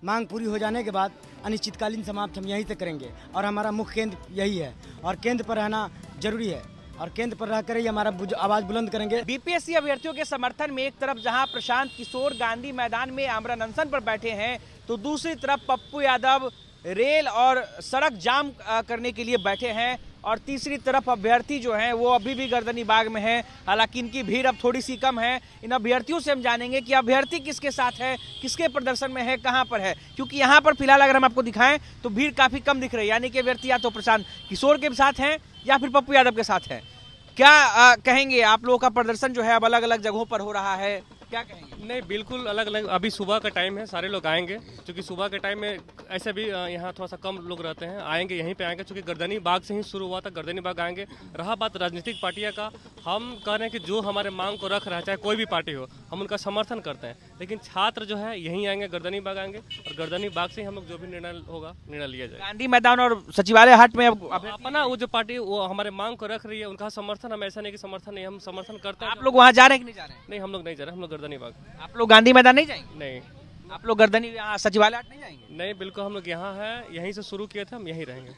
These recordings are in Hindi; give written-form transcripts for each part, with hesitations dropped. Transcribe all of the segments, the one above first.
मांग पूरी हो जाने के बाद अनिश्चितकालीन समाप्त हम यहीं से करेंगे और हमारा मुख्य केंद्र यही है और केंद्र पर रहना जरूरी है और केंद्र पर रहकर ही हमारा आवाज बुलंद करेंगे। बीपीएससी अभ्यर्थियों के समर्थन में एक तरफ जहां प्रशांत किशोर गांधी मैदान में आमरण अनशन पर बैठे हैं तो दूसरी तरफ पप्पू यादव रेल और सड़क जाम करने के लिए बैठे हैं और तीसरी तरफ अभ्यर्थी जो हैं वो अभी भी गर्दनी बाग में है। हालांकि इनकी भीड़ अब थोड़ी सी कम है। इन अभ्यर्थियों से हम जानेंगे कि अभ्यर्थी किसके साथ है, किसके प्रदर्शन में है, कहां पर है, क्योंकि यहां पर फिलहाल अगर हम आपको दिखाएं तो भीड़ काफी कम दिख रही है। यानी कि अभ्यर्थी या तो प्रशांत किशोर के साथ हैं या फिर पप्पू यादव के साथ है। क्या कहेंगे आप लोगों का प्रदर्शन जो है अब अलग अलग जगहों पर हो रहा है, क्या कहेंगे? नहीं, बिल्कुल अलग अलग। अभी सुबह का टाइम है, सारे लोग आएंगे क्योंकि सुबह के टाइम में ऐसे भी यहाँ थोड़ा सा कम लोग रहते हैं, आएंगे यहीं पे आएंगे क्योंकि गर्दनी बाग से ही शुरू हुआ था, गर्दनी बाग आएंगे। रहा बात राजनीतिक पार्टियां का, हम कह रहे हैं कि जो हमारे मांग को रख रहा है चाहे कोई भी पार्टी हो, हम उनका समर्थन करते हैं। लेकिन छात्र जो है यहीं आएंगे, गर्दनी बाग आएंगे और गर्दनी बाग से ही हम लोग जो भी निर्णय होगा निर्णय लिया जाएगा। गांधी मैदान और सचिवालय हाट में अपना वो जो पार्टी वो हमारे मांग को रख रही है उनका समर्थन, हम ऐसा नहीं कि समर्थन नहीं, हम समर्थन करते हैं। आप लोग वहाँ जा रहे हैं कि नहीं जा रहे हैं? नहीं, हम लोग नहीं जा रहे, हम लोग गर्दनी बाग। आप लोग गांधी मैदान नहीं जाएंगे? नहीं, आप लोग गर्दनी सचिवालय हाट नहीं जाएंगे? नहीं, बिल्कुल हम लोग यहाँ हैं, यहीं से शुरू किए थे, हम यहीं रहेंगे।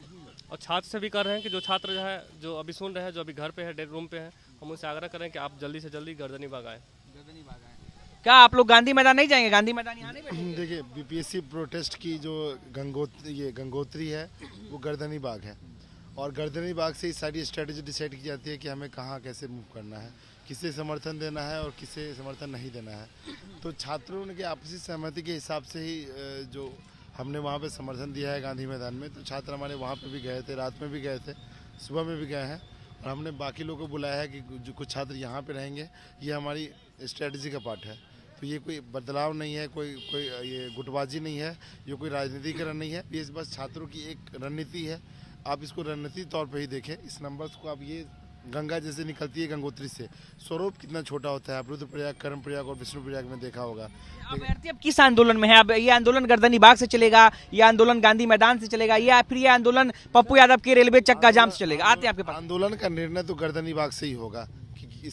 और छात्र से भी कर रहे हैं कि जो छात्र जो है जो अभी सुन रहे हैं, जो अभी घर पे है, डेट रूम पे है, हम उनसे आग्रह करें कि आप जल्दी से जल्दी गर्दनी बाग आए। क्या आप लोग गांधी मैदान नहीं जाएंगे? गांधी मैदान यहाँ नहीं बैठेंगे? देखिए, बीपीएससी प्रोटेस्ट की जो गंगोत्री है वो गर्दनी बाग है और गर्दनी बाग से ही सारी स्ट्रेटेजी डिसाइड की जाती है कि हमें कहाँ कैसे मूव करना है, किसे समर्थन देना है और किसे समर्थन नहीं देना है। तो छात्रों के आपसी सहमति के हिसाब से ही जो हमने वहाँ पे समर्थन दिया है गांधी मैदान में, तो छात्र हमारे वहाँ पे भी गए थे, रात में भी गए थे, सुबह में भी गए हैं और हमने बाकी लोगों को बुलाया है कि जो कुछ छात्र यहाँ पे रहेंगे, ये हमारी स्ट्रेटजी का पार्ट है। तो ये कोई बदलाव नहीं है, कोई ये गुटबाजी नहीं है, ये कोई राजनीतिकरण नहीं है, ये बस छात्रों की एक रणनीति है। आप इसको रणनीति तौर पे ही देखें। इस नंबर्स को आप ये गंगा जैसे निकलती है गंगोत्री से, स्वरूप कितना छोटा होता है, आप रुद्रप्रयाग, कर्णप्रयाग और विष्णुप्रयाग में देखा होगा। अभ्यर्थी अब किस आंदोलन में है? अब ये आंदोलन गर्दनी बाग से चलेगा, ये आंदोलन गांधी मैदान से चलेगा या फिर ये आंदोलन पप्पू यादव के रेलवे चक्का जाम से चलेगा? आते आपके पास आंदोलन का निर्णय तो गर्दनी बाग से ही होगा कि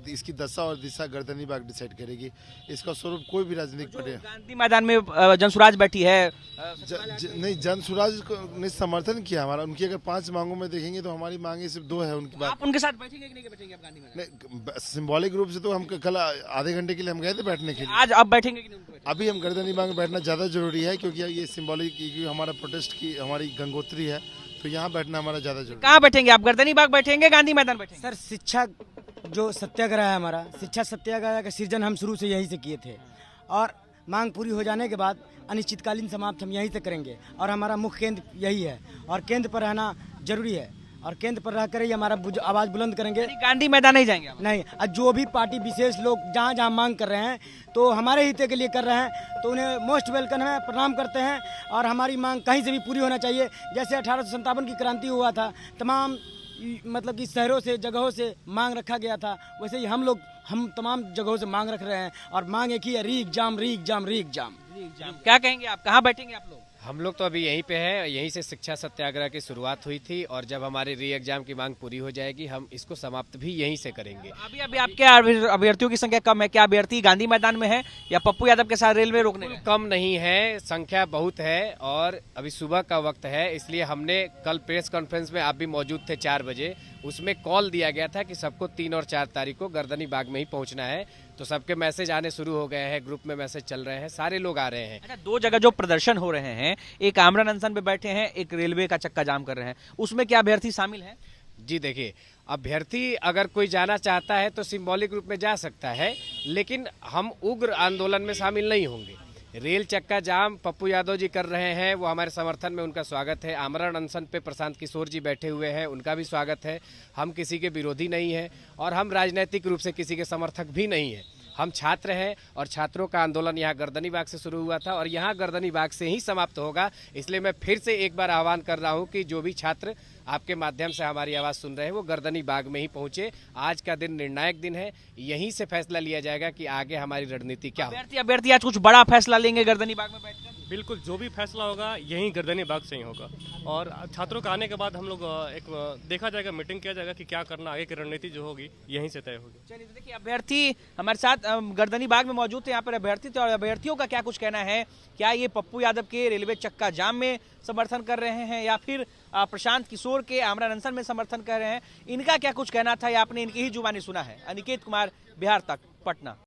इसकी दशा और दिशा गर्दनी बाग डिसाइड करेगी। इसका स्वरूप कोई भी राजनीतिक पार्टी। गांधी मैदान में जनसुराज बैठी है, नहीं, जनसुराज ने समर्थन किया हमारा। उनकी अगर 5 मांगों में देखेंगे तो हमारी मांगे सिर्फ 2 है उनकी बात। आप उनके साथ बैठेंगे कि नहीं बैठेंगे? आप गांधी मैदान नहीं, सिंबॉलिक रूप से तो हम कल आधे घंटे के लिए हम गए थे बैठने के लिए। आज अब बैठेंगे कि नहीं? अभी हम गर्दनी बाग में बैठना ज़्यादा जरूरी है क्योंकि ये सिंबॉलिक हमारा प्रोटेस्ट की हमारी गंगोत्री है, तो यहाँ बैठना हमारा ज़्यादा जरूरी है। कहाँ बैठेंगे आप? गर्दनी बाग बैठेंगे, गांधी मैदान बैठेंगे? सर, शिक्षा जो सत्याग्रह है हमारा, शिक्षा सत्याग्रह का सृजन हम शुरू से यहीं से किए थे और मांग पूरी हो जाने के बाद अनिश्चितकालीन समाप्त हम यहीं से करेंगे और हमारा मुख्य केंद्र यही है और केंद्र पर रहना जरूरी है और केंद्र पर रहकर ही हमारा आवाज बुलंद करेंगे। गांधी मैदान नहीं जाएंगे आप? नहीं, जो भी पार्टी विशेष लोग जहाँ जहाँ मांग कर रहे हैं तो हमारे हित के लिए कर रहे हैं, तो उन्हें मोस्ट वेलकम है, प्रणाम करते हैं और हमारी मांग कहीं से भी पूरी होना चाहिए। जैसे 1857 की क्रांति हुआ था, तमाम मतलब कि शहरों से, जगहों से मांग रखा गया था, वैसे ही हम तमाम जगहों से मांग रख रहे हैं और मांग एक ही है, रीग जाम, रीग जाम, रीग जाम। क्या कहेंगे आप? कहाँ बैठेंगे आप लोग? हम लोग तो अभी यहीं पे हैं, यहीं से शिक्षा सत्याग्रह की शुरुआत हुई थी और जब हमारी री एग्जाम की मांग पूरी हो जाएगी हम इसको समाप्त भी यहीं से करेंगे। अभी आपके अभ्यर्थियों की संख्या कम है, क्या अभ्यर्थी गांधी मैदान में है या पप्पू यादव के साथ रेलवे रोकने में? कम नहीं है, संख्या बहुत है और अभी सुबह का वक्त है, इसलिए हमने कल प्रेस कॉन्फ्रेंस में आप भी मौजूद थे 4 बजे, उसमें कॉल दिया गया था कि सबको 3 और 4 तारीख को गर्दनी बाग में ही पहुंचना है। तो सबके मैसेज आने शुरू हो गए हैं, ग्रुप में मैसेज चल रहे हैं, सारे लोग आ रहे हैं। अच्छा, 2 जगह जो प्रदर्शन हो रहे हैं, एक आमरण अनशन पे बैठे हैं, एक रेलवे का चक्का जाम कर रहे हैं, उसमें क्या अभ्यर्थी शामिल है? जी देखिए, अभ्यर्थी अगर कोई जाना चाहता है तो सिंबॉलिक रूप में जा सकता है, लेकिन हम उग्र आंदोलन में शामिल नहीं होंगे। रेल चक्का जाम पप्पू यादव जी कर रहे हैं, वो हमारे समर्थन में, उनका स्वागत है। आमरण अनशन पे प्रशांत किशोर जी बैठे हुए हैं, उनका भी स्वागत है। हम किसी के विरोधी नहीं हैं और हम राजनीतिक रूप से किसी के समर्थक भी नहीं हैं। हम छात्र हैं और छात्रों का आंदोलन यहाँ गर्दनी बाग से शुरू हुआ था और यहाँ गर्दनी बाग से ही समाप्त होगा। इसलिए मैं फिर से एक बार आह्वान कर रहा हूँ कि जो भी छात्र आपके माध्यम से हमारी आवाज़ सुन रहे हैं वो गर्दनी बाग में ही पहुंचे। आज का दिन निर्णायक दिन है, यहीं से फैसला लिया जाएगा कि आगे हमारी रणनीति क्या हो। अभ्यर्थी आज कुछ बड़ा फैसला लेंगे गर्दनी बाग में बैठकर? बिल्कुल, जो भी फैसला होगा यहीं गर्दनी बाग से ही होगा और छात्रों का आने के बाद हम लोग एक देखा जाएगा, मीटिंग किया जाएगा कि क्या करना, आगे की रणनीति जो होगी यहीं से तय होगी। चलिए तो देखिए, अभ्यर्थी हमारे साथ गर्दनी बाग में मौजूद थे। यहाँ पर अभ्यर्थी थे और अभ्यर्थियों का क्या कुछ कहना है, क्या ये पप्पू यादव के रेलवे चक्का जाम में समर्थन कर रहे हैं या फिर प्रशांत किशोर के आमरण अनशन में समर्थन कर रहे हैं, इनका क्या कुछ कहना था, या आपने इनकी ही जुबानी सुना है। अनिकेत कुमार, बिहार तक, पटना।